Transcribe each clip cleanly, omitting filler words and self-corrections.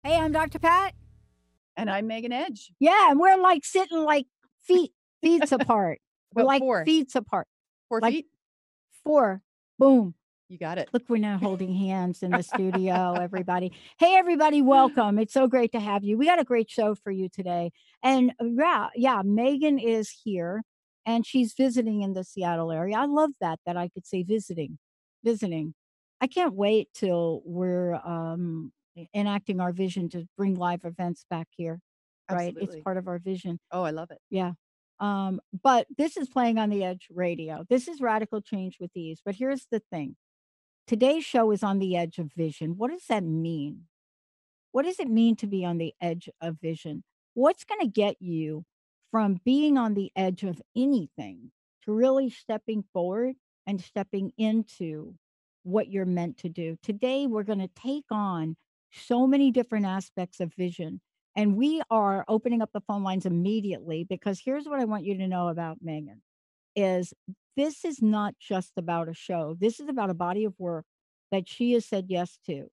Hey, I'm Dr. Pat. And I'm Megan Edge. Yeah, and we're like sitting like feet apart. We're About like 4. feet apart. 4 Like feet? 4. Boom. You got it. Look, we're now holding hands in the studio, everybody. Hey, everybody, welcome. It's so great to have you. We got a great show for you today. And yeah, Megan is here and she's visiting in the Seattle area. I love that I could say visiting. I can't wait till we're enacting our vision to bring live events back here. Right? It's Absolutely. part of our vision. Oh, I love it. Yeah. But this is Playing on the Edge Radio. This is Radical Change with Ease. But here's the thing. Today's show is on the edge of vision. What does that mean? What does it mean to be on the edge of vision? What's going to get you from being on the edge of anything to really stepping forward and stepping into what you're meant to do? Today, we're going to take on so many different aspects of vision. And we are opening up the phone lines immediately because here's what I want you to know about Megan is this is not just about a show. This is about a body of work that she has said yes to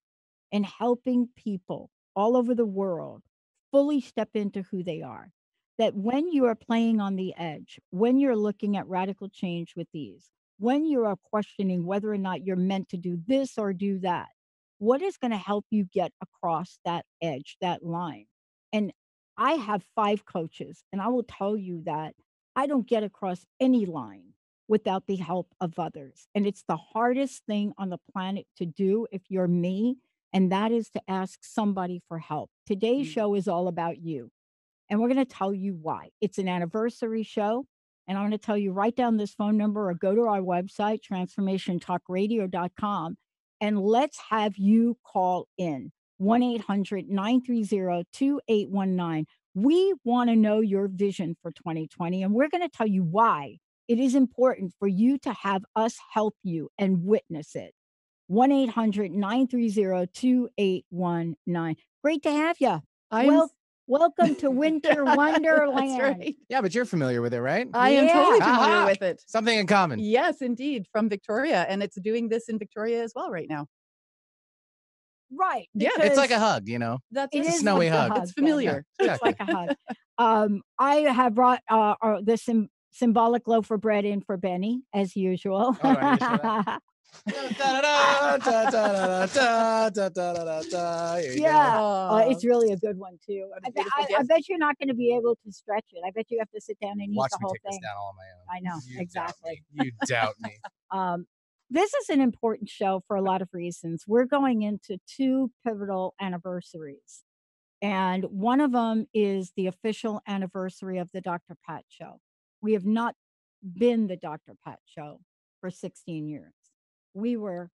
and helping people all over the world fully step into who they are. That when you are playing on the edge, when you're looking at radical change with these, when you are questioning whether or not you're meant to do this or do that, what is going to help you get across that edge, that line? And I have 5 coaches, and I will tell you that I don't get across any line without the help of others. And it's the hardest thing on the planet to do if you're me, and that is to ask somebody for help. Today's show is all about you. And we're going to tell you why. It's an anniversary show. And I'm going to tell you write down this phone number or go to our website, transformationtalkradio.com, and let's have you call in 1-800-930-2819. We want to know your vision for 2020, and we're going to tell you why it is important for you to have us help you and witness it. 1-800-930-2819. Great to have you. Welcome to Winter Wonderland. That's right. Yeah, but you're familiar with it, right? I am totally Yeah. familiar Aha! with it. Something in common. Yes, indeed. From Victoria. And it's doing this in Victoria as well right now. Right. Yeah, It's like a because hug, you know. That's it it. is snowy like a hug. It's familiar. It's like a hug. I have brought the symbolic loaf of bread in for Benny, as usual. Oh, do I need to show that? Here you Yeah. Oh, It's really a good one, too. what a I beautiful gift. bet you're not going to be able to stretch it. I bet you have to sit down and eat Watch the me whole take this thing. down all on my own. I know, You exactly. doubt me. This is an important show for a lot of reasons. We're going into 2 pivotal anniversaries. And one of them is the official anniversary of the Dr. Pat Show. We have not been the Dr. Pat Show for 16 years. We were,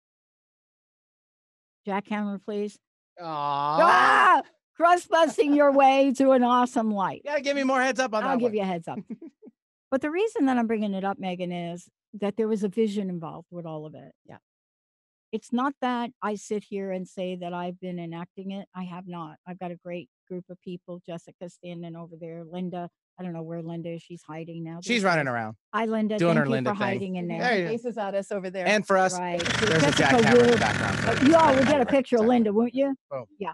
jackhammer, please. Aww. Crust busting your way to an awesome life. You gotta give me more heads up on that I'll give one. you a heads up. But the reason that I'm bringing it up, Megan, is that there was a vision involved with all of it. Yeah. It's not that I sit here and say that I've been enacting it. I have not. I've got a great group of people. Jessica standing over there. Linda, I don't know where Linda is. She's hiding now. She's running around. Hi, Linda. Doing Thank her you Linda for thing. hiding in There there. you go. Faces at us over there. And for us, Right. there's a Jessica jackhammer in the would- background. You all would get a Right, picture of exactly. Linda, wouldn't you? Boom. Yeah.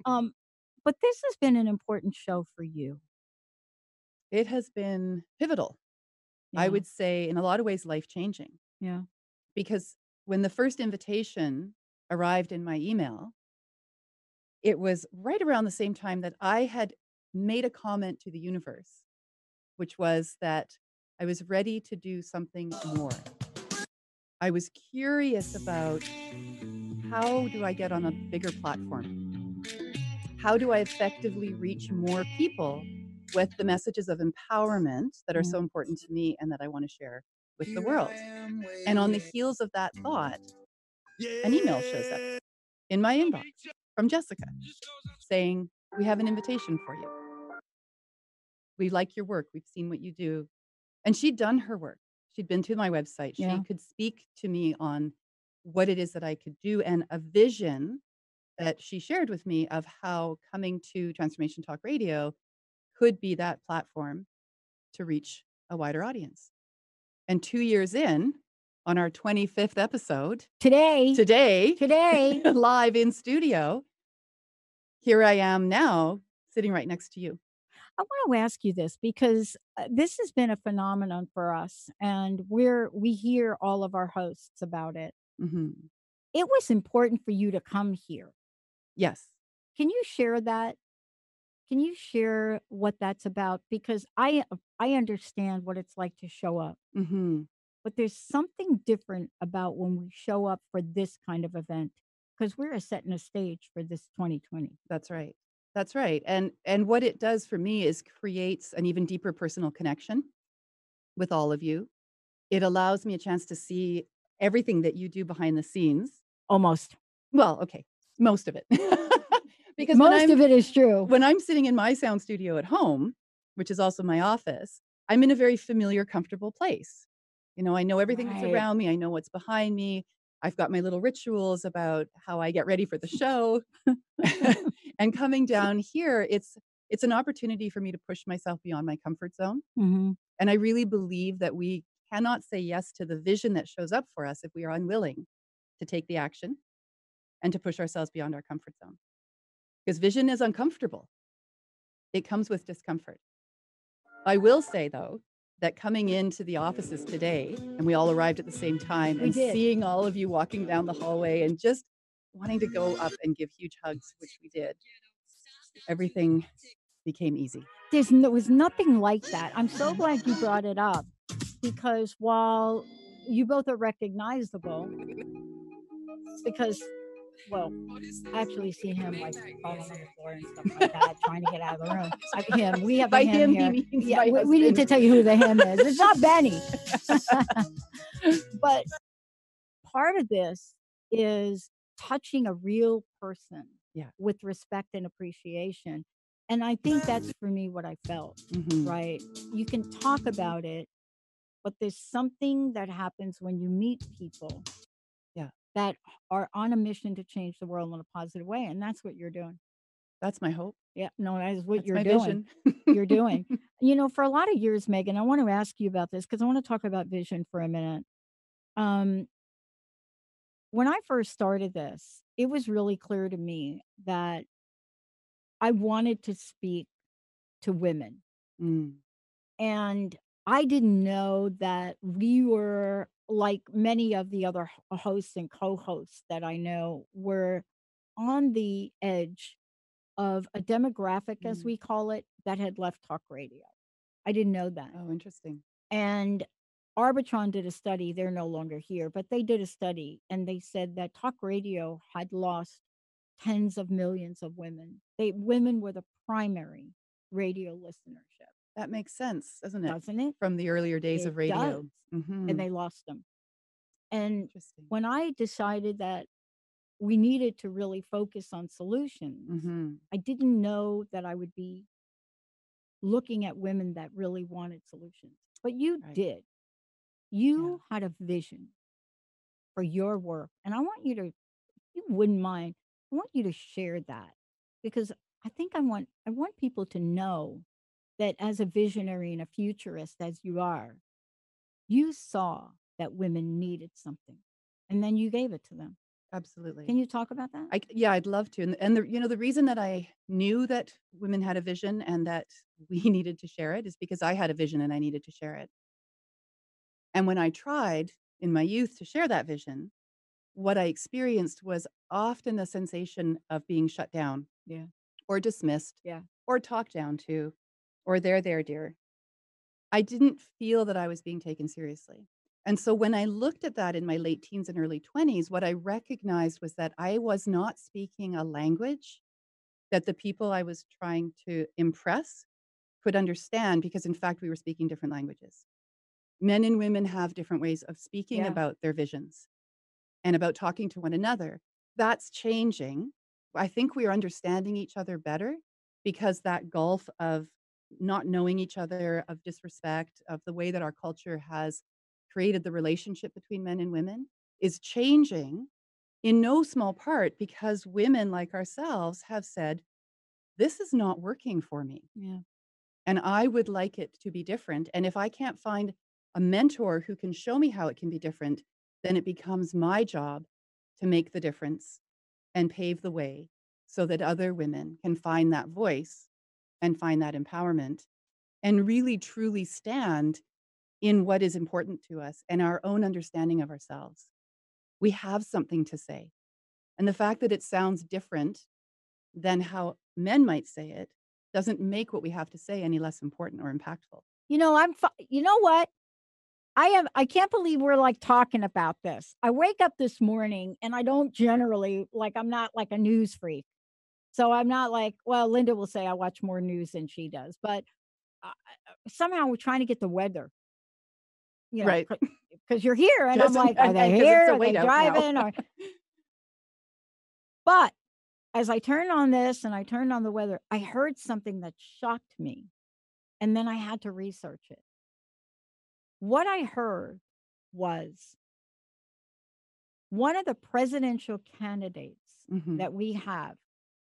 But this has been an important show for you. It has been pivotal. Yeah. I would say in a lot of ways life-changing. Yeah. Because when the first invitation arrived in my email, it was right around the same time that I had made a comment to the universe, which was that I was ready to do something more. I was curious about how do I get on a bigger platform? How do I effectively reach more people with the messages of empowerment that are so important to me and that I want to share with the world? And on the heels of that thought, an email shows up in my inbox from Jessica saying, "We have an invitation for you. We like your work. We've seen what you do." And she'd done her work. She'd been to my website. Yeah. She could speak to me on what it is that I could do and a vision that she shared with me of how coming to Transformation Talk Radio could be that platform to reach a wider audience. And 2 years in, on our 25th episode, Today, today, today, live in studio, here I am now sitting right next to you. I want to ask you this because this has been a phenomenon for us, and we hear all of our hosts about it. Mhm. It was important for you to come here. Yes. Can you share that? Can you share what that's about? Because I understand what it's like to show up, Mhm. but there's something different about when we show up for this kind of event because we're setting a stage for this 2020. That's right. That's right, and what it does for me is creates an even deeper personal connection with all of you. It allows me a chance to see everything that you do behind the scenes. Almost. Well, okay, most of it. Because Most of it is true. when I'm sitting in my sound studio at home, which is also my office, I'm in a very familiar, comfortable place. You know, I know everything that's Right. around me, I know what's behind me. I've got my little rituals about how I get ready for the show. And coming down here, it's an opportunity for me to push myself beyond my comfort zone. Mhm. And I really believe that we cannot say yes to the vision that shows up for us if we are unwilling to take the action and to push ourselves beyond our comfort zone. Because vision is uncomfortable. It comes with discomfort. I will say, though, that coming into the offices today, and we all arrived at the same time, We and did. seeing all of you walking down the hallway and just wanting to go up and give huge hugs, which we did, everything became easy. There was nothing like that. I'm so glad you brought it up because while you both are recognizable, because, well, I actually see him like falling on the floor and stuff like that, trying to get out of the room. We have a By him him, he here. means Yeah, my we need husband. to tell you who the him is. It's not Benny. But part of this is touching a real person Yeah. with respect and appreciation. And I think that's for me what I felt, Mhm. right? You can talk about it, but there's something that happens when you meet people Yeah. that are on a mission to change the world in a positive way. And that's what you're doing. That's my hope. Yeah, no, that is what That's you're my doing. vision. You're doing. You know, for a lot of years, Megan, I want to ask you about this because I want to talk about vision for a minute. Um, when I first started this, it was really clear to me that I wanted to speak to women. Mm. And I didn't know that we were like many of the other hosts and co-hosts that I know were on the edge of a demographic, as Mm. we call it, that had left talk radio. I didn't know that. Oh, interesting. And Arbitron did a study, they're no longer here, but they did a study and they said that talk radio had lost tens of millions of women. Women were the primary radio listenership, That makes sense, doesn't it? doesn't it? From the earlier days It of does. radio. And Mhm. they lost them. And Interesting. when I decided that we needed to really focus on solutions, Mhm. I didn't know that I would be looking at women that really wanted solutions. But you Right. did. Yeah. You had a vision for your work. And I want you to, if you wouldn't mind, I want you to share that because I want people to know that as a visionary and a futurist as you are, you saw that women needed something and then you gave it to them. Absolutely. Can you talk about that? Yeah, I'd love to. And the reason that I knew that women had a vision and that we needed to share it is because I had a vision and I needed to share it. And when I tried in my youth to share that vision, what I experienced was often the sensation of being shut down Yeah. or dismissed Yeah. or talked down to or there, dear. I didn't feel that I was being taken seriously. And so when I looked at that in my late teens and early 20s, what I recognized was that I was not speaking a language that the people I was trying to impress could understand because, in fact, we were speaking different languages. Men and women have different ways of speaking Yeah. about their visions and about talking to one another. That's changing. I think we are understanding each other better because that gulf of not knowing each other, of disrespect, of the way that our culture has created the relationship between men and women is changing in no small part because women like ourselves have said, this is not working for me. Yeah. And I would like it to be different. And if I can't find a mentor who can show me how it can be different, then it becomes my job to make the difference and pave the way so that other women can find that voice and find that empowerment and really truly stand in what is important to us and our own understanding of ourselves. We have something to say. And the fact that it sounds different than how men might say it doesn't make what we have to say any less important or impactful. You know what? I can't believe we're, like, talking about this. I wake up this morning, and I don't generally like, I'm not like a news freak. So I'm not like well, Linda will say I watch more news than she does, but, somehow we're trying to get the weather, Right. because you're here, and I'm Just like, "Are they because it's here? a Are they whiteout now. driving? Or" But as I turned on this and I turned on the weather, I heard something that shocked me, and then I had to research it. What I heard was one of the presidential candidates Mhm. that we have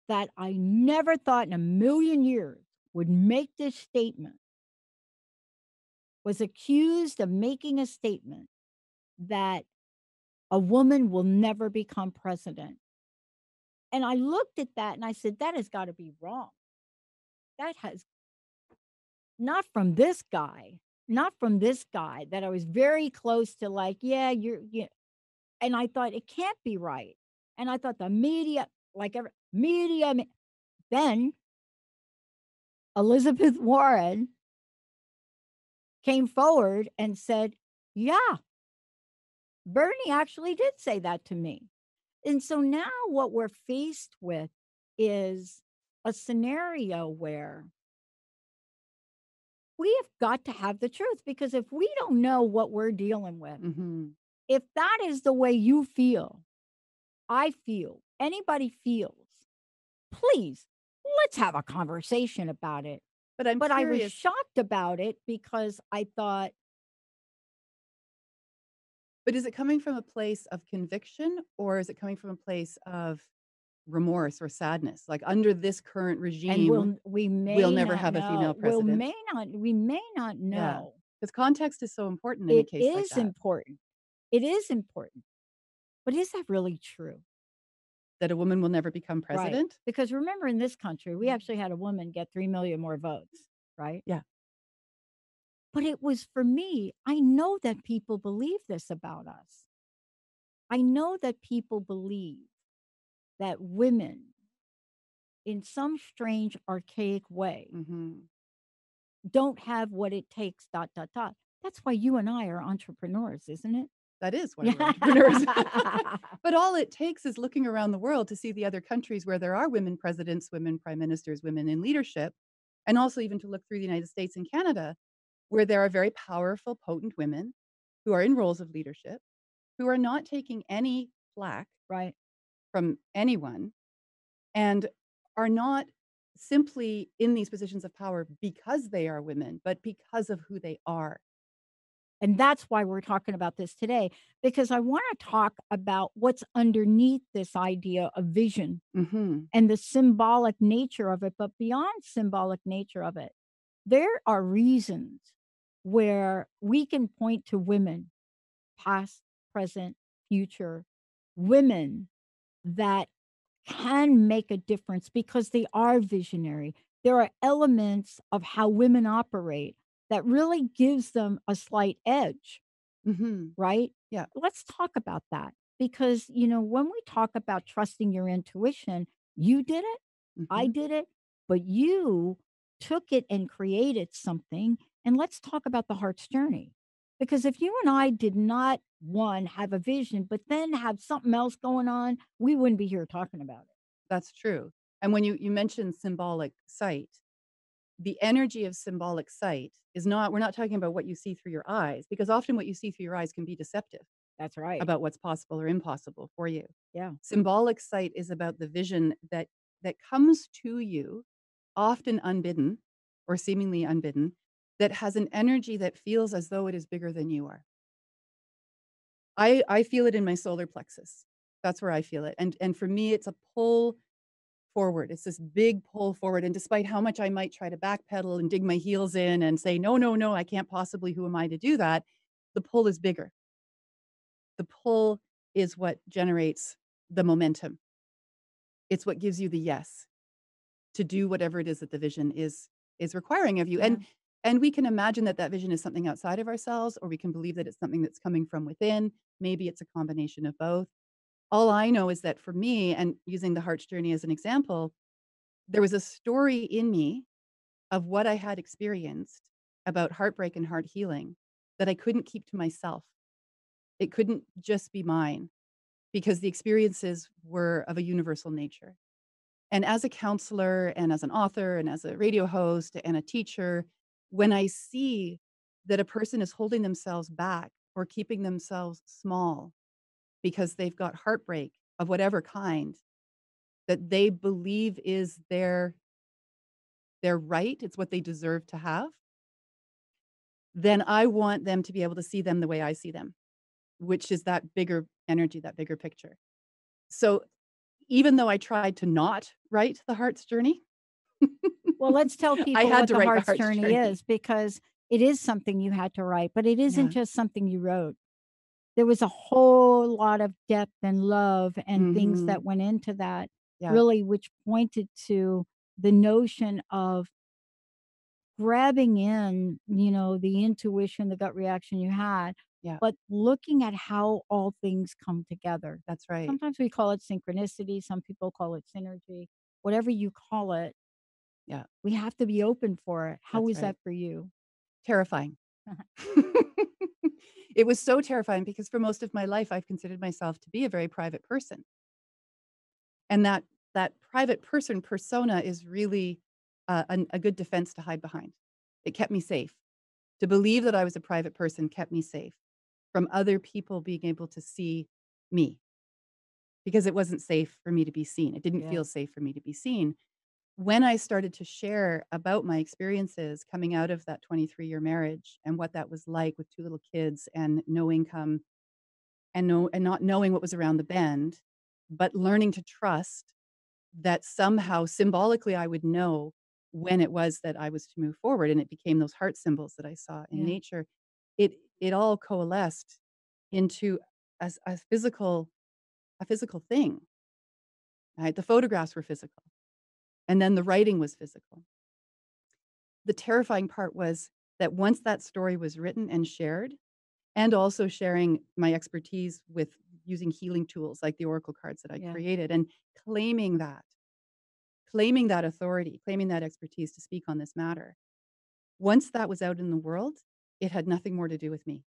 that I never thought in a million years would make this statement was accused of making a statement that a woman will never become president. And I looked at that and I said, that has got to be wrong. That has not from this guy, not from this guy that I was very close to, like, yeah, yeah. And I thought it can't be right. And I thought the media, like every media, then Elizabeth Warren came forward and said, yeah, Bernie actually did say that to me. And so now what we're faced with is a scenario where we have got to have the truth because if we don't know what we're dealing with, Mhm. if that is the way you feel, I feel, anybody feels, please, let's have a conversation about it. But I'm But I was curious, shocked about it because I thought, but is it coming from a place of conviction or is it coming from a place of remorse or sadness? Like, under this current and regime, we we'll may never not have a female know, president. we may not Yeah, know. because context is so important in a It case like is that, important. It is important. But is that really true? that a woman will never become Right. president. Because remember in this country, we actually had a woman get 3 million more votes, right? Yeah. But it was for me, I know that people believe this about us. I know that people believe that women, in some strange, archaic way, Mhm. don't have what it takes, dot, dot, dot. That's why you and I are entrepreneurs, isn't it? That is why we're Yeah. entrepreneurs. But all it takes is looking around the world to see the other countries where there are women presidents, women prime ministers, women in leadership, and also even to look through the United States and Canada, where there are very powerful, potent women who are in roles of leadership, who are not taking any flack Right. from anyone, and are not simply in these positions of power because they are women, but because of who they are. And that's why we're talking about this today, because I want to talk about what's underneath this idea of vision Mhm. and the symbolic nature of it. But beyond symbolic nature of it, there are reasons where we can point to women, past, present, future, women that can make a difference because they are visionary. There are elements of how women operate that really gives them a slight edge, Mhm. right? Yeah. Let's talk about that because, when we talk about trusting your intuition, you did it, I Mhm. did it, but you took it and created something. And let's talk about the heart's journey. Because if you and I did not, one, have a vision, but then have something else going on, we wouldn't be here talking about it. That's true. And when you mentioned symbolic sight, the energy of symbolic sight is not we're not talking about what you see through your eyes, because often what you see through your eyes can be deceptive That's right. about what's possible or impossible for you. Yeah. Symbolic sight is about the vision that comes to you, often unbidden or seemingly unbidden, that has an energy that feels as though it is bigger than you are. I feel it in my solar plexus. That's where I feel it. And for me, it's a pull forward. It's this big pull forward, and despite how much I might try to backpedal and dig my heels in and say, "No, no, no, I can't possibly, who am I to do that?" The pull is bigger. The pull is what generates the momentum. It's what gives you the yes to do whatever it is that the vision is requiring of you. Yeah. And we can imagine that that vision is something outside of ourselves, or we can believe that it's something that's coming from within. Maybe it's a combination of both. All I know is that for me, and using the heart's journey as an example, there was a story in me of what I had experienced about heartbreak and heart healing that I couldn't keep to myself. It couldn't just be mine because the experiences were of a universal nature. And as a counselor and as an author and as a radio host and a teacher, when I see that a person is holding themselves back or keeping themselves small because they've got heartbreak of whatever kind that they believe is their right, it's what they deserve to have, then I want them to be able to see them the way I see them, which is that bigger energy, that bigger picture. So even though I tried to not write the heart's journey, Well, let's tell I people had what to the write the heart's heart's journey journey. is, because it is something you had to write, but it isn't Yeah. just something you wrote. There was a whole lot of depth and love and things Mhm. that went into that, Yeah, really, which pointed to the notion of grabbing in, the intuition, the gut reaction you had, yeah, but looking at how all things come together. that's right. Sometimes we call it synchronicity, some people call it synergy. Whatever you call it, Yeah, we have to be open for it. How that's is right. that for you? Terrifying. It was so terrifying because for most of my life, I've considered myself to be a very private person. And that private person persona is really a good defense to hide behind. It kept me safe. To believe that I was a private person kept me safe from other people being able to see me because it wasn't safe for me to be seen. It didn't Yeah, feel safe for me to be seen. When I started to share about my experiences coming out of that 23-year marriage and what that was like with 2 little kids and no income and not knowing what was around the bend, but learning to trust that somehow symbolically I would know when it was that I was to move forward, and it became those heart symbols that I saw in yeah. nature. It all coalesced into a physical thing, right? The photographs were physical, and then the writing was physical. The terrifying part was that once that story was written and shared, and also sharing my expertise with using healing tools like the oracle cards that I Yeah. created and claiming that authority, claiming that expertise to speak on this matter. Once that was out in the world, it had nothing more to do with me.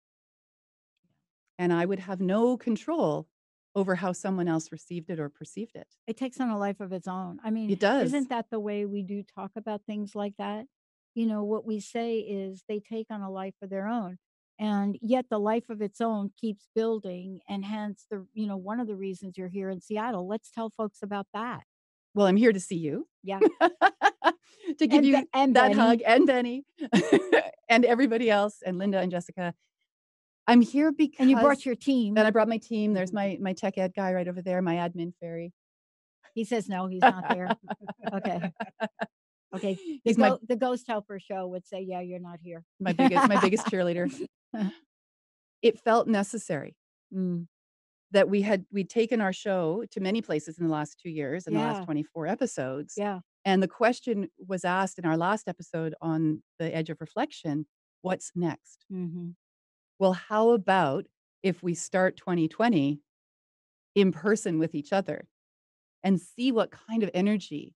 And I would have no control over how someone else received it or perceived it. It takes on a life of its own. I mean, It does. isn't that the way we do talk about things like that? What we say is they take on a life of their own. And yet the life of its own keeps building. And hence one of the reasons you're here in Seattle. Let's tell folks about that. Well, I'm here to see you, Yeah. to give you And that Benny. hug, and Benny, and everybody else, and Linda and Jessica. I'm here And you because brought your team. and I brought my team. There's Mhm. my tech ed guy right over there, my admin fairy. He says no, he's not there. Okay. Okay. The He's my the ghost helper show would say, yeah, you're not here. my biggest cheerleader. It felt necessary Mm, that we'd taken our show to many places in the last 2 years, in the last yeah. 24 episodes, Yeah. and the question was asked in our last episode on the edge of reflection, "What's next?" Mhm. Well, how about if we start 2020 in person with each other and see what kind of energy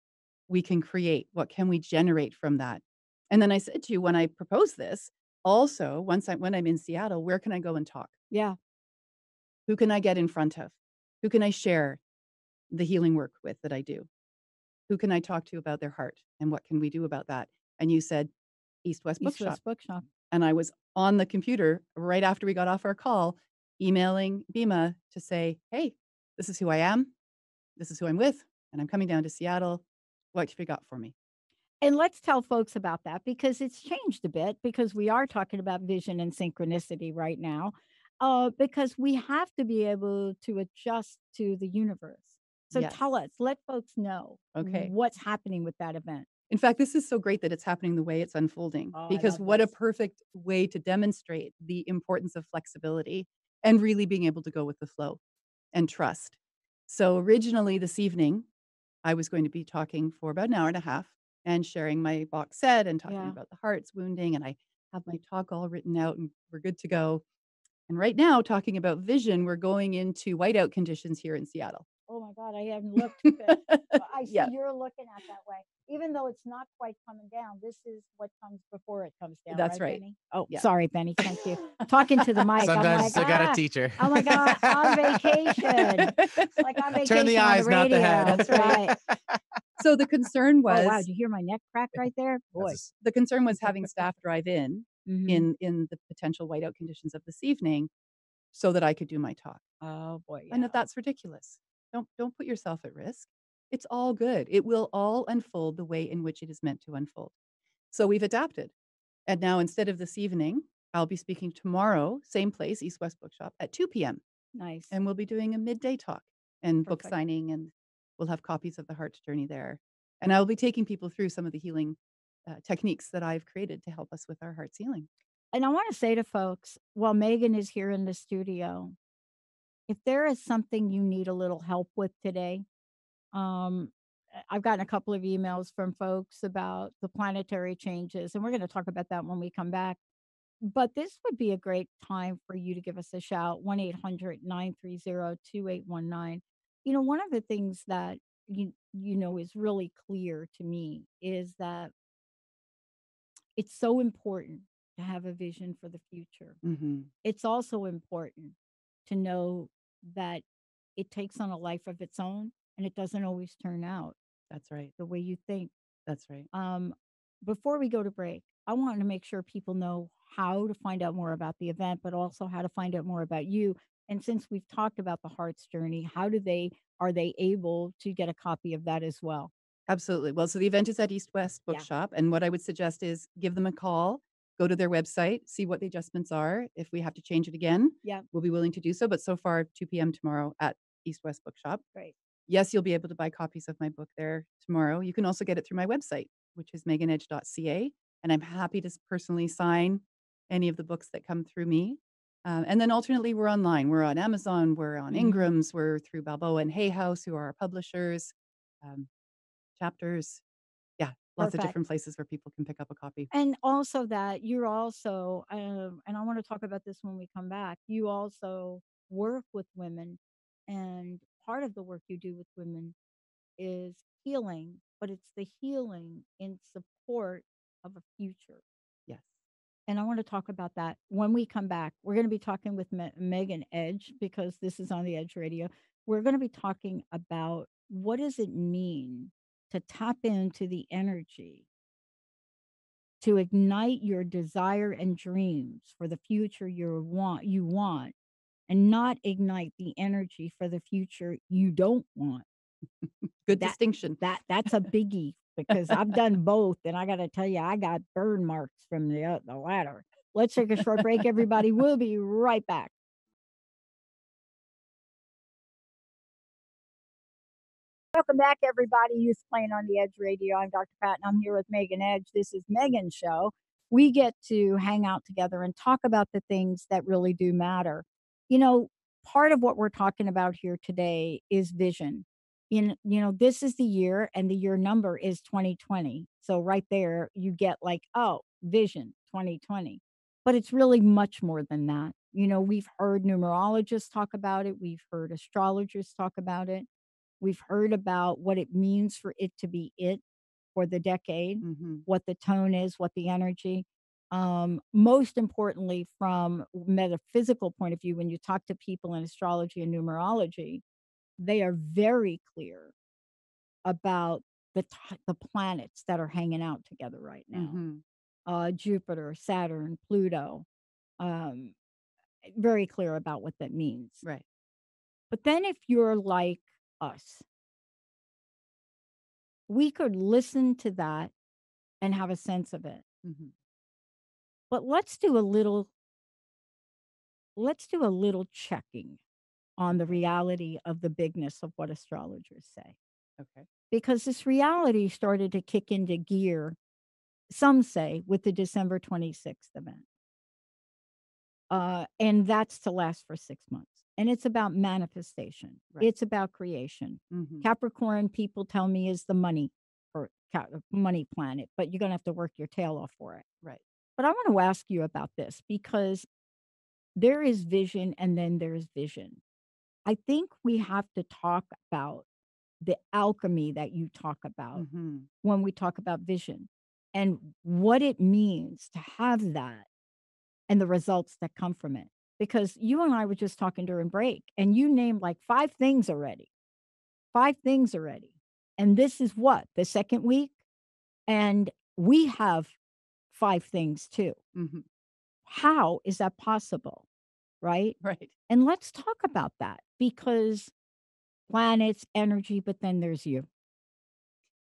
we can create? What can we generate from that? And then I said to you when I proposed this, also, when I'm in Seattle, where can I go and talk? Yeah. Who can I get in front of? Who can I share the healing work with that I do? Who can I talk to about their heart, and what can we do about that? And you said, East West East Bookshop. West Bookshop. And I was on the computer right after we got off our call, emailing Bima to say, "Hey, this is who I am. This is who I'm with, and I'm coming down to Seattle. What have you got for me?" And let's tell folks about that, because it's changed a bit, because we are talking about vision and synchronicity right now, because we have to be able to adjust to the universe. So tell Yes. us, let folks know Okay. what's happening with that event. In fact, this is so great that it's happening the way it's unfolding, Oh, I because love what a this. perfect way to demonstrate the importance of flexibility and really being able to go with the flow and trust. So originally this evening, I was going to be talking for about an hour and a half and sharing my box set and talking Yeah. about the heart's wounding, and I have my talk all written out, and we're good to go. And right now, talking about vision, we're going into whiteout conditions here in Seattle. Oh my God, I hadn't looked, but I see Yeah, you're looking at that way. Even though it's not quite coming down, this is what comes before it comes down, that's right, right. Benny? Oh, Yeah. sorry, Benny. Thank you. Talking to the mic. I'm Sometimes you like, still gotta teach her. oh my God, on vacation. Like on Turn the vacation on the eyes, not the radio. head. That's right. Right. So the concern Oh wow, did was you hear my neck crack right there? That's Boy. the concern was having staff drive in Hmm. in the potential whiteout conditions of this evening so that I could do my talk. Oh boy, And yeah. that that's ridiculous. Don't put yourself at risk. It's all good. It will all unfold the way in which it is meant to unfold. So we've adapted. And now instead of this evening, I'll be speaking tomorrow, same place, East West Bookshop at 2 p.m. Nice. And we'll be doing a midday talk and book Perfect. signing, and we'll have copies of The Heart's Journey there. And I'll be taking people through some of the healing techniques that I've created to help us with our heart's healing. And I want to say to folks, while Megan is here in the studio, if there is something you need a little help with today, um, I've gotten a couple of emails from folks about the planetary changes, and we're going to talk about that when we come back. But this would be a great time for you to give us a shout, 1-800-930-2819. One of the things that is really clear to me is that it's so important to have a vision for the future. Hmm. It's also important to know that it takes on a life of its own and it doesn't always turn out That's right. the way you think. That's right. Um, Before we go to break, I want to make sure people know how to find out more about the event, but also how to find out more about you. And since we've talked about the Heart's Journey, are they able to get a copy of that as well? Absolutely. Well, so the event is at East West Yeah. Bookshop, and what I would suggest is give them a call, go to their website, see what the adjustments are. If we have to change it again, Yeah. we'll be willing to do so. But so far, 2 p.m. tomorrow at East West Bookshop. Great. Yes, you'll be able to buy copies of my book there tomorrow. You can also get it through my website, which is meganedge.ca, and I'm happy to personally sign any of the books that come through me. And then alternately, we're online. We're on Amazon, we're on Hmm. Ingram's, we're through Balboa and Hay House, who are our publishers. Um, Chapters. Yeah, lots of Perfect. different places where people can pick up a copy. And also that you're also, and I want to talk about this when we come back, you also work with women. And part of the work you do with women is healing, but it's the healing in support of a future. Yes. And I want to talk about that when we come back. We're going to be talking with Megan Edge because this is on the Edge Radio. We're going to be talking about what does it mean to tap into the energy to ignite your desire and dreams for the future you want and not ignite the energy for the future you don't want. Good That distinction. that's a biggie because I've done both, and I got to tell you, I got burn marks from the latter. Let's take a short break, everybody. We'll be right back. Welcome back, everybody. Youth Playing on the Edge Radio. I'm Dr. Pat, and I'm here with Megan Edge. This is Megan's show. We get to hang out together and talk about the things that really do matter. You know, Part of what we're talking about here today is vision. This is the year, and the year number is 2020. So right there, you get like, oh, vision 2020. But it's really much more than that. We've heard numerologists talk about it. We've heard astrologers talk about it. We've heard about what it means for it to be it for the decade, Mhm. what the tone is, what the energy. Most importantly, from metaphysical point of view, when you talk to people in astrology and numerology, they are very clear about the planets that are hanging out together right now. Mhm. Jupiter, Saturn, Pluto. Um, Very clear about what that means. Right. But then, if you're like us, we could listen to that and have a sense of it. Mhm. But let's do a little checking on the Okay. reality of the bigness of what astrologers say. Okay. Because this reality started to kick into gear, some say, with the December 26th event. And that's to last for 6 months. and it's about manifestation. Right. It's about creation. Mhm. Capricorn, people tell me, is the money or money planet, but you're going to have to work your tail off for it. Right. But I want to ask you about this because there is vision and then there's vision. I think we have to talk about the alchemy that you talk about Mhm. when we talk about vision and what it means to have that and the results that come from it. Because you and I were just talking during break and you named like 5 things already, 5 things already. And this is what, the second week? And we have 5 things too. Mhm. How is that possible? Right. Right. And let's talk about that because planets, energy, but then there's you.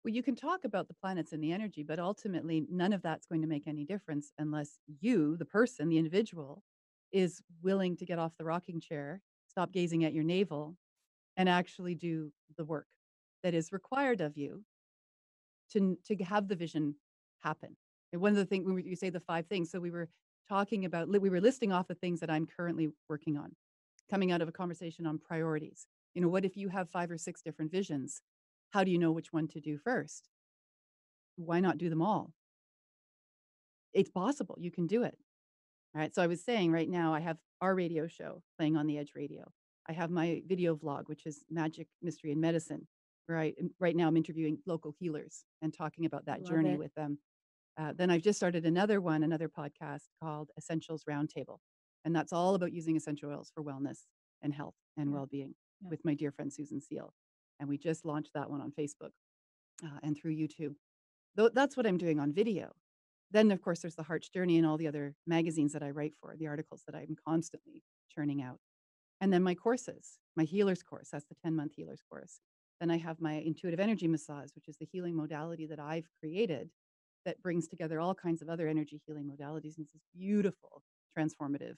Well, you can talk about the planets and the energy, but ultimately, none of that's going to make any difference unless you, the person, the individual, is willing to get off the rocking chair, stop gazing at your navel, and actually do the work that is required of you to have the vision happen. And one of the things when you say the 5 things, so we were talking about, we were listing off the things that I'm currently working on, coming out of a conversation on priorities. You know, what if you have 5 or 6 different visions? How do you know which one to do first? Why not do them all? It's possible. You can do it. All right. So I was saying right now, I have our radio show playing on the Edge Radio. I have my video vlog, which is Magic, Mystery, and Medicine, where right now I'm interviewing local healers and talking about that Love journey it. with them. Then I've just started another one, another podcast called Essentials Roundtable. And that's all about using essential oils for wellness and health and Yeah. well being Yeah. with my dear friend Susan Seal. And we just launched that one on Facebook and through YouTube. That's what I'm doing on video. Then, of course, there's the Heart's Journey and all the other magazines that I write for, the articles that I'm constantly churning out. And then my courses, my healer's course, that's the 10-month healer's course. Then I have my intuitive energy massage, which is the healing modality that I've created that brings together all kinds of other energy healing modalities. And it's this beautiful transformative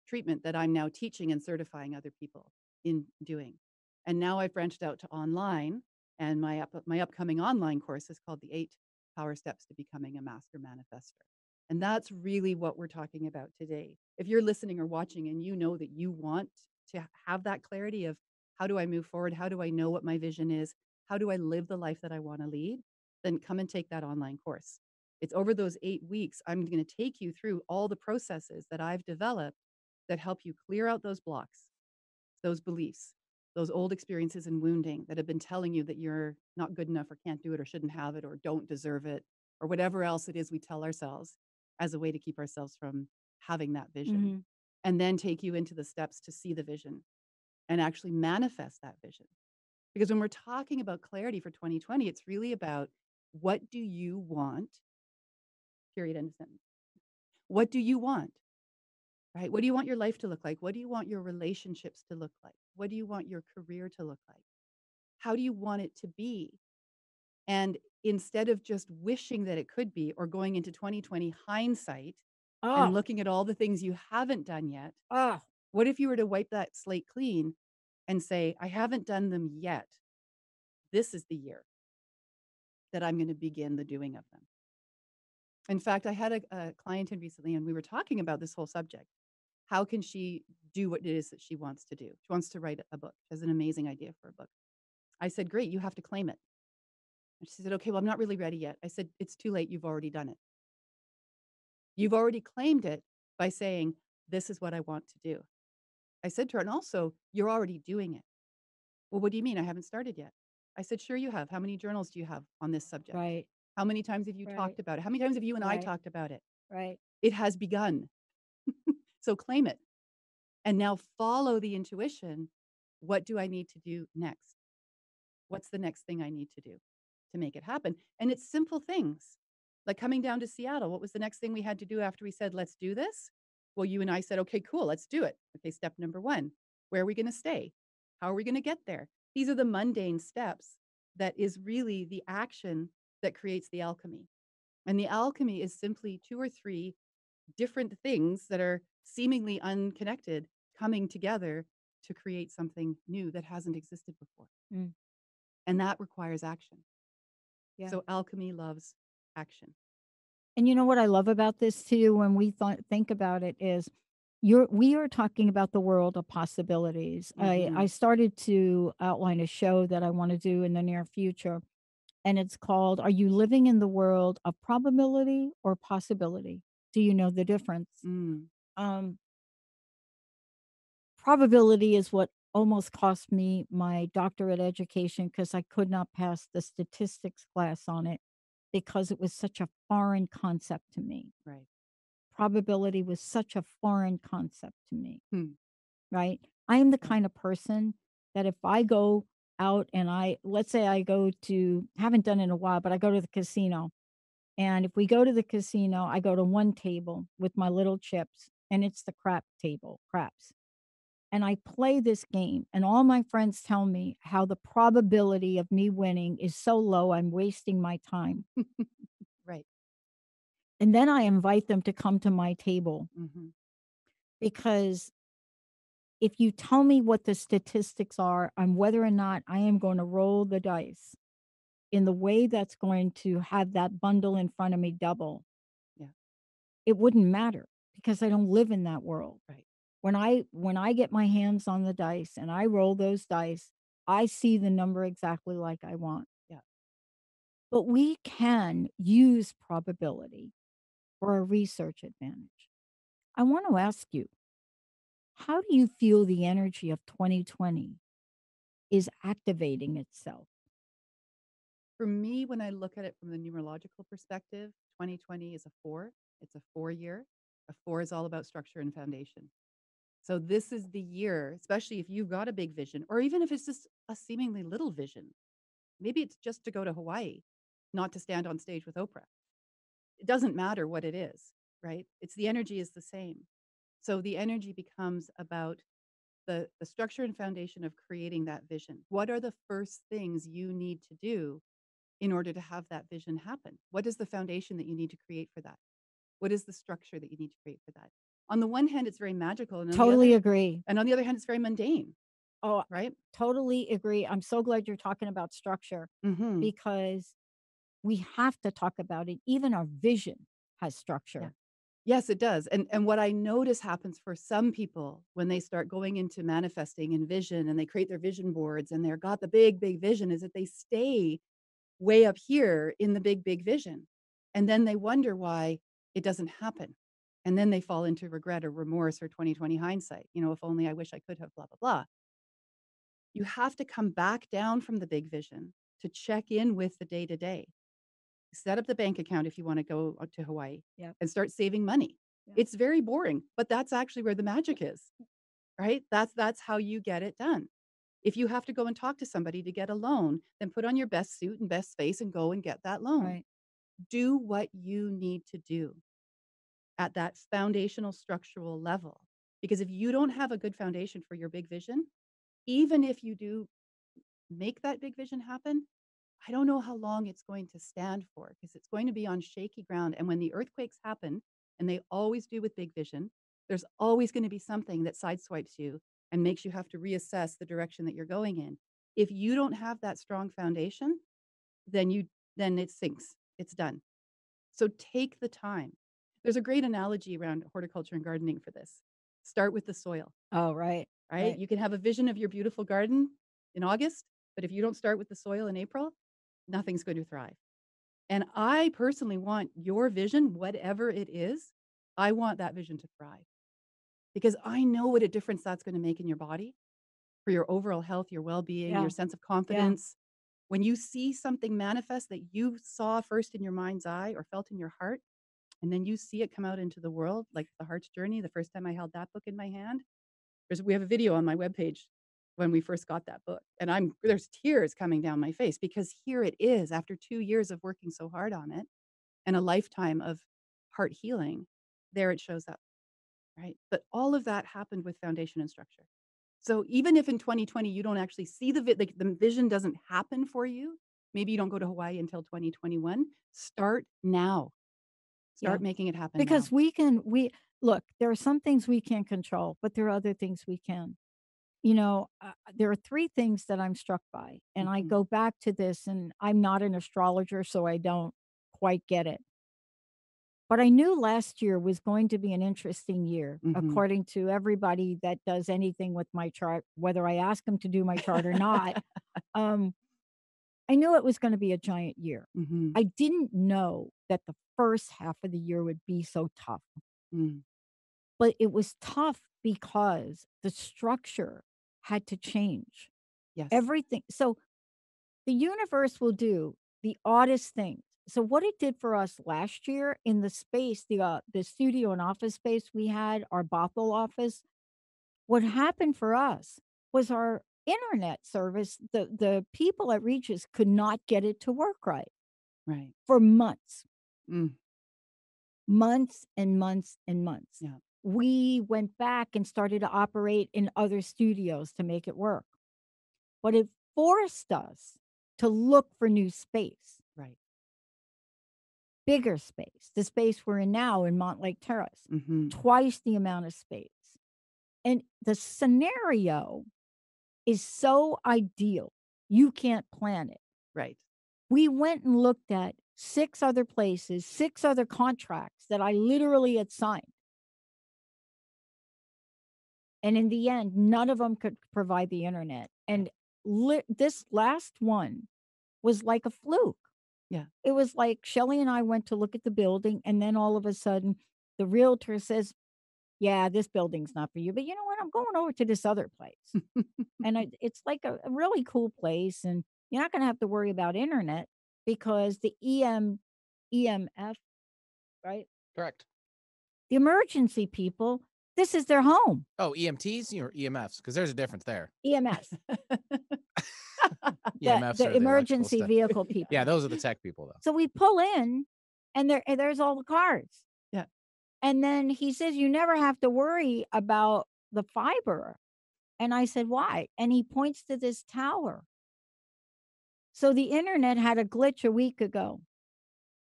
treatment that I'm now teaching and certifying other people in doing. And now I've branched out to online, and my upcoming online course is called the 8 Power Steps to Becoming a Master Manifestor. And that's really what we're talking about today. If you're listening or watching and you know that you want to have that clarity of how do I move forward? How do I know what my vision is? How do I live the life that I want to lead? Then come and take that online course. It's over those 8 weeks. I'm going to take you through all the processes that I've developed that help you clear out those blocks, those beliefs, those old experiences and wounding that have been telling you that you're not good enough or can't do it or shouldn't have it or don't deserve it or whatever else it is we tell ourselves as a way to keep ourselves from having that vision. Hmm. And then take you into the steps to see the vision and actually manifest that vision. Because when we're talking about clarity for 2020, it's really about what do you want? Period. End of sentence. What do you want? Right? What do you want your life to look like? What do you want your relationships to look like? What do you want your career to look like? How do you want it to be? And instead of just wishing that it could be or going into 2020 hindsight and Oh, looking at all the things you haven't done yet, oh, what if you were to wipe that slate clean and say, I haven't done them yet. This is the year that I'm going to begin the doing of them. In fact, I had a client in recently, and we were talking about this whole subject. How can she do what it is that she wants to do? She wants to write a book. She has an amazing idea for a book. I said, great, you have to claim it. And she said, okay, well, I'm not really ready yet. I said, it's too late. You've already done it. You've already claimed it by saying, this is what I want to do. I said to her, and also, you're already doing it. Well, what do you mean? I haven't started yet. I said, sure, you have. How many journals do you have on this subject? right, How many times have you right, talked about it? How many times have you and I right, talked about it? right. It has begun. So claim it. And now follow the intuition. What do I need to do next? What's the next thing I need to do to make it happen? And it's simple things like coming down to Seattle. What was the next thing we had to do after we said, let's do this? Well, you and I said, okay, cool, let's do it. Okay, step number 1, where are we going to stay? How are we going to get there? These are the mundane steps that is really the action that creates the alchemy. And the alchemy is simply 2 or 3 different things that are seemingly unconnected coming together to create something new that hasn't existed before. Mm, And that requires action. yeah. So alchemy loves action. And you know what I love about this too, when we think about it, is we are talking about the world of possibilities. I Mhm. started to outline a show that I want to do in the near future, and it's called Are You Living in the World of Probability or Possibility? Do you know the difference? Mm. Um, Probability is what almost cost me my doctorate education because I could not pass the statistics class on it because it was such a foreign concept to me. Right. Probability was such a foreign concept to me, Hmm. right? I am the Right. kind of person that if I go out and let's say I go to, haven't done it in a while, but I go to the casino. And if we go to the casino, I go to one table with my little chips and it's the crap table, craps. And I play this game, and all my friends tell me how the probability of me winning is so low, I'm wasting my time. Right. And then I invite them to come to my table Mhm. because if you tell me what the statistics are on whether or not I am going to roll the dice in the way that's going to have that bundle in front of me double, Yeah. it wouldn't matter because I don't live in that world. Right. When I get my hands on the dice and I roll those dice, I see the number exactly like I want. Yeah. But we can use probability for a research advantage. I want to ask you, how do you feel the energy of 2020 is activating itself? For me, when I look at it from the numerological perspective, 2020 is a 4. It's a 4 year. A 4 is all about structure and foundation. So this is the year, especially if you've got a big vision, or even if it's just a seemingly little vision. Maybe it's just to go to Hawaii, not to stand on stage with Oprah. It doesn't matter what it is, right? It's the energy is the same. So the energy becomes about the structure and foundation of creating that vision. What are the first things you need to do in order to have that vision happen? What is the foundation that you need to create for that? What is the structure that you need to create for that? On the one hand, it's very magical, Totally agree. and on the other hand, it's very mundane, Oh, right? totally agree. I'm so glad you're talking about structure Mhm. because we have to talk about it. Even our vision has Yeah. structure. Yes, it does, and what I notice happens for some people when they start going into manifesting and vision, and they create their vision boards, and they're got the big, big vision, is that they stay way up here in the big, big vision, and then they wonder why it doesn't happen, and then they fall into regret or remorse or 2020 hindsight, "If only I wish I could have blah, blah, blah." You have to come back down from the big vision to check in with the day to day. Set up the bank account if you wanna go to Hawaii Yep. and start saving money. Yep. It's very boring, but that's actually where the magic is, right? That's how you get it done. If you have to go and talk to somebody to get a loan, then put on your best suit and best face and go and get that loan. Right. Do what you need to do at that foundational structural level, because if you don't have a good foundation for your big vision, even if you do make that big vision happen, I don't know how long it's going to stand for because it's going to be on shaky ground. And when the earthquakes happen, and they always do with big vision, there's always going to be something that sideswipes you and makes you have to reassess the direction that you're going in. If you don't have that strong foundation, then it sinks. It's done. So take the time. There's a great analogy around horticulture and gardening for this. Start with the soil. Oh, right. Right? Right. You can have a vision of your beautiful garden in August, but if you don't start with the soil in April, nothing's going to thrive. And I personally want your vision, whatever it is, I want that vision to thrive because I know what a difference that's going to make in your body for your overall health, your well being, your Yeah. sense of Yeah. confidence. When you see something manifest that you saw first in your mind's eye or felt in your heart, and then you see it come out into the world, like The Heart's Journey, the first time I held that book in my hand, we have a video on my webpage when we first got that book, and there's tears coming down my face because here it is after 2 years of working so hard on it and a lifetime of heart healing, there it shows up, right? But all of that happened with foundation and structure. So even if in 2020 you don't actually see like the vision doesn't happen for you, maybe you don't go to Hawaii until 2021, start now. Yeah. Start making it happen now. Because we look, there are some things we can't control, but there are other things we can. There are 3 things that I'm struck by, and I Mhm. go back to this, and I'm not an astrologer, so I don't quite get it. But I knew last year was going to be an interesting year, Mhm. according to everybody that does anything with my chart, whether I ask them to do my chart or not. Um, I knew it was going to be a giant year. Mhm. I didn't know that the first half of the year would be so tough, Mm. but it was tough because the structure had to change. Yes. Everything. So the universe will do the oddest things. So what it did for us last year in the space, the studio and office space we had, our Bothell office, what happened for us was our internet service, the people at Regis could not get it to work right Right. for months, Mm. months and months and months. Yeah. We went back and started to operate in other studios to make it work. But it forced us to look for new space. Right. Bigger space, the space we're in now in Montlake Terrace, Mhm. twice the amount of space. And the scenario is so ideal, you can't plan it. Right. We went and looked at 6 other places, 6 other contracts that I literally had signed. And in the end, none of them could provide the internet. Right. And this last one was like a fluke. Yeah. It was like Shelly and I went to look at the building, and then all of a sudden, the realtor says, "Yeah, this building's not for you, but you know what? I'm going over to this other place." And it's like a really cool place, and you're not going to have to worry about internet because the EMF, right? Correct. The emergency people, this is their home. Oh, EMTs or EMFs? Because there's a difference there. EMS, EMFs the are the electrical emergency stuff. vehicle people. Yeah, those are the tech people, though. So we pull in, and there's all the cars. Yeah. And then he says, "You never have to worry about the fiber." And I said, "Why?" And he points to this tower. So the internet had a glitch a week ago.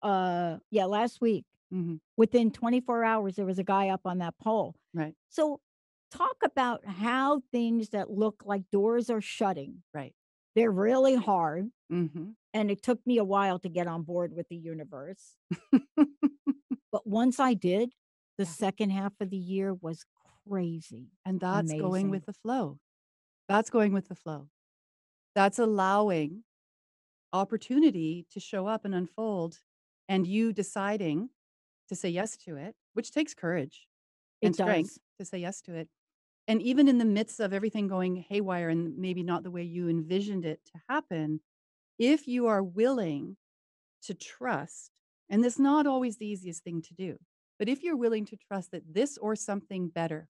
Yeah, last week. Mhm. Within 24 hours, there was a guy up on that pole. Right. So talk about how things that look like doors are shutting, Right. they're really hard. Mhm. And it took me a while to get on board with the universe. But once I did, the Yeah. second half of the year was crazy, And that's going amazing. with the flow. That's going with the flow. That's allowing opportunity to show up and unfold, and you deciding to say yes to it, which takes courage and It strength does. to say yes to it. And even in the midst of everything going haywire and maybe not the way you envisioned it to happen, if you are willing to trust, and it's not always the easiest thing to do, but if you're willing to trust that this or something better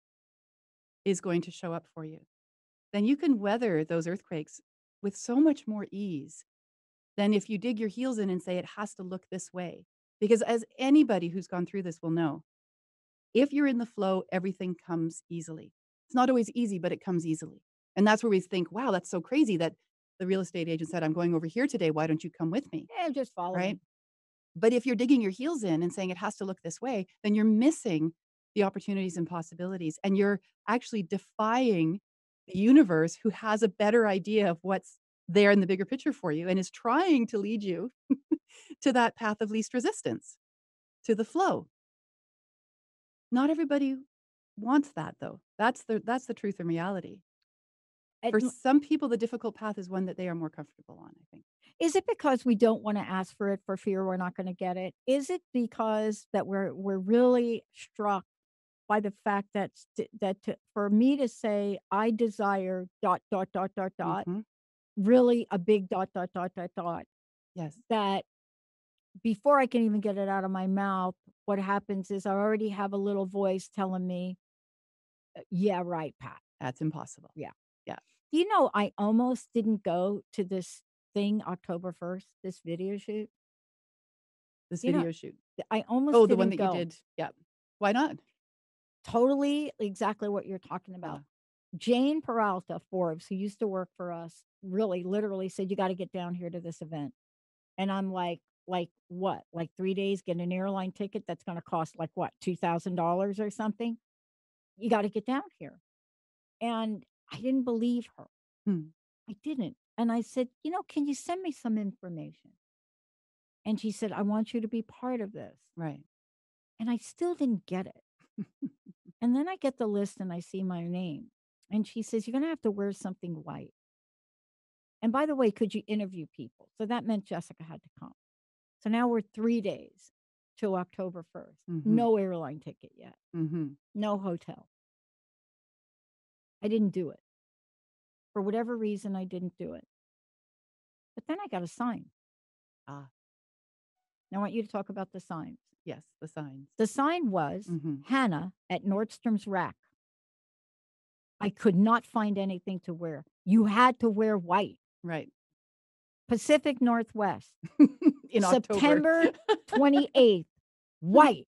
is going to show up for you, then you can weather those earthquakes with so much more ease than if you dig your heels in and say it has to look this way. Because as anybody who's gone through this will know, if you're in the flow, everything comes easily. It's not always easy, but it comes easily. And that's where we think, wow, that's so crazy that the real estate agent said, I'm going over here today. Why don't you come with me? Yeah, just follow Right. me. But if you're digging your heels in and saying it has to look this way, then you're missing the opportunities and possibilities. And you're actually defying the universe who has a better idea of what's there in the bigger picture for you and is trying to lead you to that path of least resistance, to the flow. Not everybody wants that though. That's the truth and reality. And For some people, the difficult path is one that they are more comfortable on, I think. is it because we don't wanna ask for it for fear we're not gonna get it? Is it because that we're really struck by the fact that for me to say, "I desire dot, dot, dot, dot, dot," Mhm. really a big dot, dot, dot, dot, dot, Yes. that before I can even get it out of my mouth, what happens is I already have a little voice telling me, "Yeah, right, Pat. That's impossible. Yeah." Yeah. Do you know I almost didn't go to this thing October 1st, this video shoot? This You know, video shoot. I almost Oh, the one didn't that you go. did. Yeah. Why not? Totally exactly what you're talking Uh, about. Jane Peralta, Forbes, who used to work for us, really literally said, "You gotta get down here to this event." And I'm like what? Like 3 days, get an airline ticket that's gonna cost like what, $2,000 or something? You gotta get down here. And I didn't believe her. hmm. I didn't. And I said, "Can you send me some information?" And she said, "I want you to be part of this." Right. And I still didn't get it. And then I get the list and I see my name. And she says, "You're going to have to wear something white. And by the way, could you interview people?" So that meant Jessica had to come. So now we're 3 days till October 1st. Mhm. No airline ticket yet, Mhm. no hotel. I didn't do it. For whatever reason, I didn't do it. But then I got a sign. Ah, Now I want you to talk about the signs. yes, the signs. The sign was Mhm. Hannah at Nordstrom's rack. I could not find anything to wear. You had to wear white. Right. Pacific Northwest, In October. September 28th, white.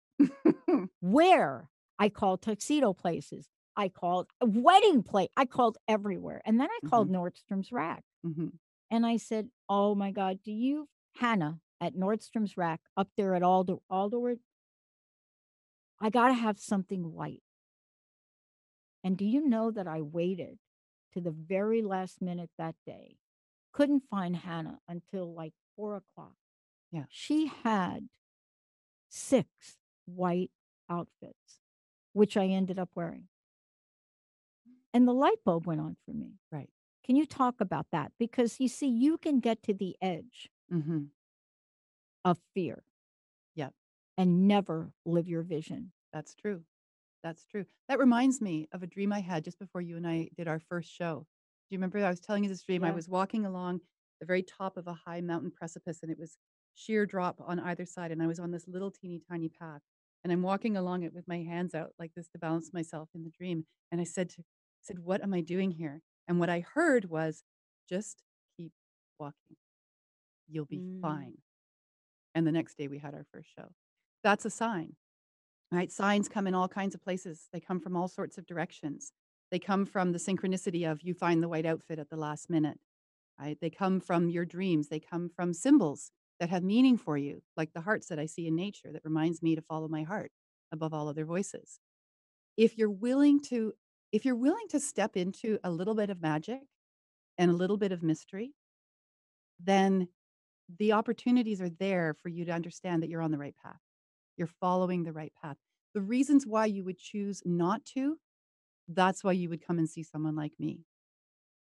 Where? I called tuxedo places. I called a wedding place. I called everywhere. And then I called Mhm. Nordstrom's rack. Mhm. And I said, "Oh my God, do you, Hannah at Nordstrom's rack up there at Alderwood, I got to have something white." And do you know that I waited to the very last minute that day? Couldn't find Hannah until like 4 o'clock. Yeah. She had 6 white outfits, which I ended up wearing. And the light bulb went on for me. Right. Can you talk about that? Because you see, you can get to the edge Mhm. of fear Yep. and never live your vision. That's true. That's true. That reminds me of a dream I had just before you and I did our first show. Do you remember I was telling you this dream? I Yeah. was walking along the very top of a high mountain precipice, and it was sheer drop on either side, and I was on this little teeny tiny path, and I'm walking along it with my hands out like this to balance myself in the dream, and I said, "What am I doing here?" And what I heard was, "Just keep walking. You'll be Mm, fine." And the next day we had our first show. That's a sign. Right? Signs come in all kinds of places. They come from all sorts of directions. They come from the synchronicity of you find the white outfit at the last minute, right? They come from your dreams. They come from symbols that have meaning for you, like the hearts that I see in nature that reminds me to follow my heart above all other voices. If you're willing to if you're willing to step into a little bit of magic and a little bit of mystery, then the opportunities are there for you to understand that you're on the right path. You're following the right path. The reasons why you would choose not to, that's why you would come and see someone like me,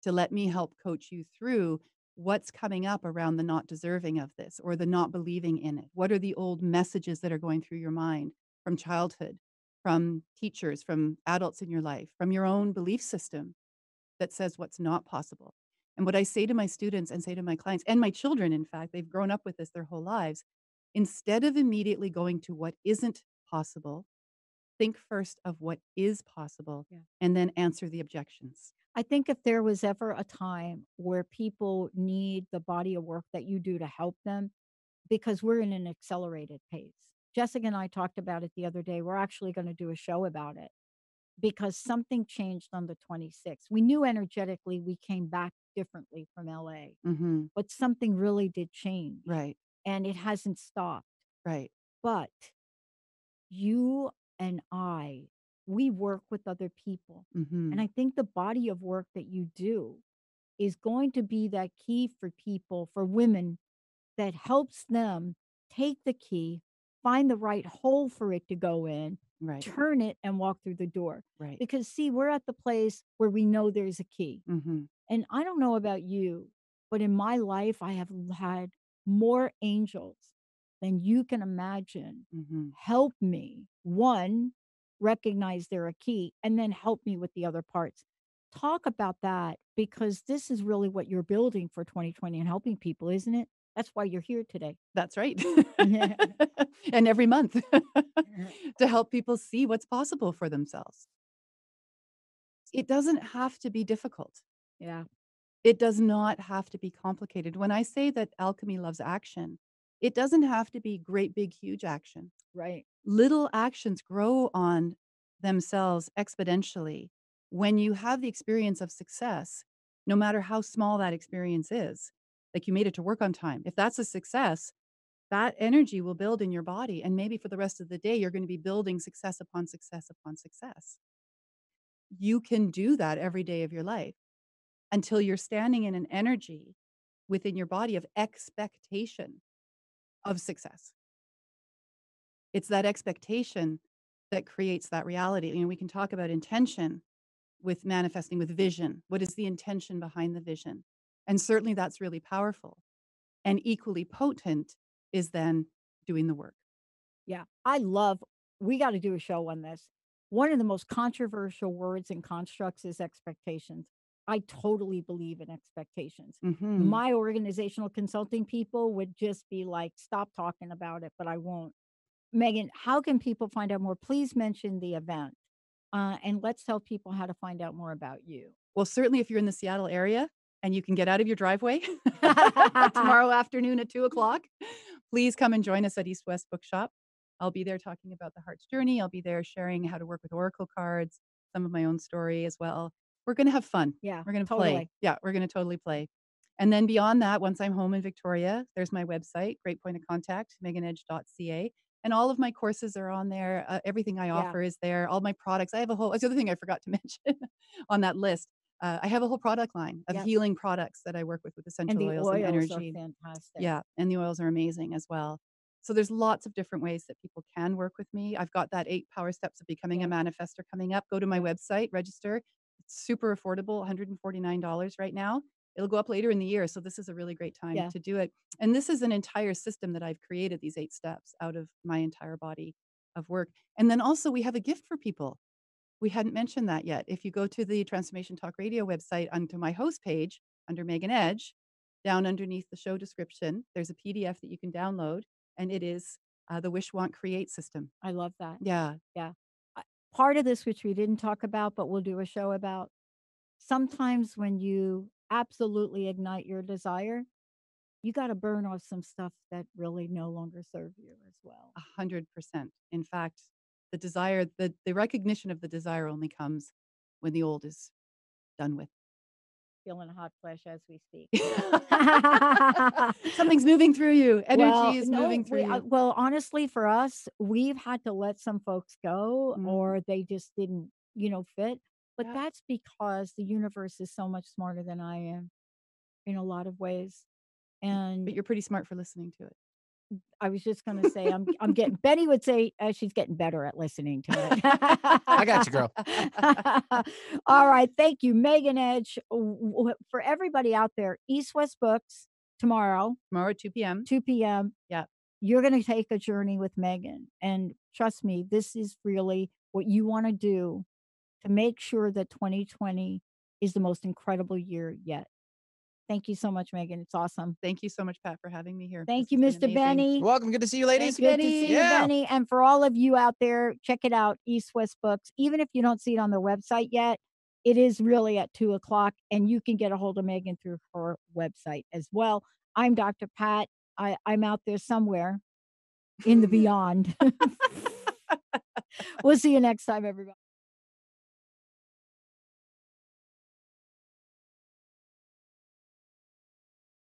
to let me help coach you through what's coming up around the not deserving of this or the not believing in it. What are the old messages that are going through your mind from childhood, from teachers, from adults in your life, from your own belief system that says what's not possible? And what I say to my students and say to my clients and my children, in fact, they've grown up with this their whole lives. Instead of immediately going to what isn't possible, think first of what is possible yeah. and then answer the objections. I think if there was ever a time where people need the body of work that you do to help them, because we're in an accelerated pace. Jessica and I talked about it the other day. We're actually going to do a show about it because something changed on the 26th. We knew energetically we came back differently from LA, Mhm. but something really did change Right, and it hasn't stopped. right. But you and I, we work with other people. And Mhm. I think the body of work that you do is going to be that key for people, for women, that helps them take the key, find the right hole for it to go in, Right, turn it, and walk through the door. right. Because, see, we're at the place where we know there's a key. Mhm. And I don't know about you, but in my life, I have had more angels than you can imagine Mhm. help me. One, recognize they're a key, and then help me with the other parts. Talk about that because this is really what you're building for 2020 and helping people, isn't it? That's why you're here today. That's right. Yeah. And every month to help people see what's possible for themselves. It doesn't have to be difficult. Yeah. It does not have to be complicated. When I say that alchemy loves action, it doesn't have to be great, big, huge action. Right. Little actions grow on themselves exponentially when you have the experience of success, no matter how small that experience is. Like you made it to work on time. If that's a success, that energy will build in your body. And maybe for the rest of the day, you're going to be building success upon success upon success. You can do that every day of your life until you're standing in an energy within your body of expectation of success. It's that expectation that creates that reality. We can talk about intention with manifesting with vision. What is the intention behind the vision? And certainly that's really powerful. And equally potent is then doing the work. Yeah. We got to do a show on this. One of the most controversial words and constructs is expectations. I totally believe in expectations. Mhm. My organizational consulting people would just be like, stop talking about it, but I won't. Megan, how can people find out more? Please mention the event. And let's tell people how to find out more about you. Well, certainly if you're in the Seattle area and you can get out of your driveway tomorrow afternoon at 2:00, please come and join us at East West Bookshop. I'll be there talking about the heart's journey. I'll be there sharing how to work with oracle cards, some of my own story as well. We're gonna have fun. Yeah, We're gonna play. totally. Yeah, we're gonna totally play. And then beyond that, once I'm home in Victoria, there's my website, great point of contact, meganedge.ca. And all of my courses are on there. Everything I Yeah. offer is there. All my products. I have a whole, that's the other thing I forgot to mention on that list. I have a whole product line of Yep. healing products that I work with And essential the oils and oils are energy. fantastic. Yeah, and the oils are amazing as well. So there's lots of different ways that people can work with me. I've got that 8 power steps of becoming a Yep. manifestor coming up. Go to my Yep. website, register. It's super affordable, $149 right now. It'll go up later in the year, so this is a really great time Yeah. to do it. And this is an entire system that I've created, these 8 steps out of my entire body of work. And then also we have a gift for people. We hadn't mentioned that yet. If you go to the Transformation Talk Radio website onto my host page under Megan Edge, down underneath the show description, there's a PDF that you can download, and it is the Wish, Want, Create system. I love that. Yeah. Yeah. Part of this, which we didn't talk about, but we'll do a show about, sometimes when you absolutely ignite your desire, you got to burn off some stuff that really no longer serve you as well. 100%. In fact, the desire, the recognition of the desire only comes when the old is done with. Feeling hot flesh as we speak. Something's moving through you. Well, Energy is no, moving through you. well, honestly, for us, we've had to let some folks go, Mm, or they just didn't, fit. But yeah. that's because the universe is so much smarter than I am in a lot of ways. But And you're pretty smart for listening to it. I was just gonna say, I'm getting Betty would say, she's getting better at listening to it. I got you, girl. All right, thank you, Megan Edge. For everybody out there, East West Books tomorrow, Tomorrow at 2 p.m. 2 p.m. Yeah. You're gonna take a journey with Megan, and trust me, this is really what you wanna do to make sure that 2020 is the most incredible year yet. Thank you so much, Megan. It's awesome. Thank you so much, Pat, for having me here. Thank This you, has been Mr. amazing. Benny. Welcome. Good to see you, ladies. Thank you, Good to see you, Yeah. Benny. And for all of you out there, check it out, East West Books. Even if you don't see it on their website yet, it is really at 2:00, and you can get a hold of Megan through her website as well. I'm Dr. Pat. I'm out there somewhere in the beyond. We'll see you next time, everybody.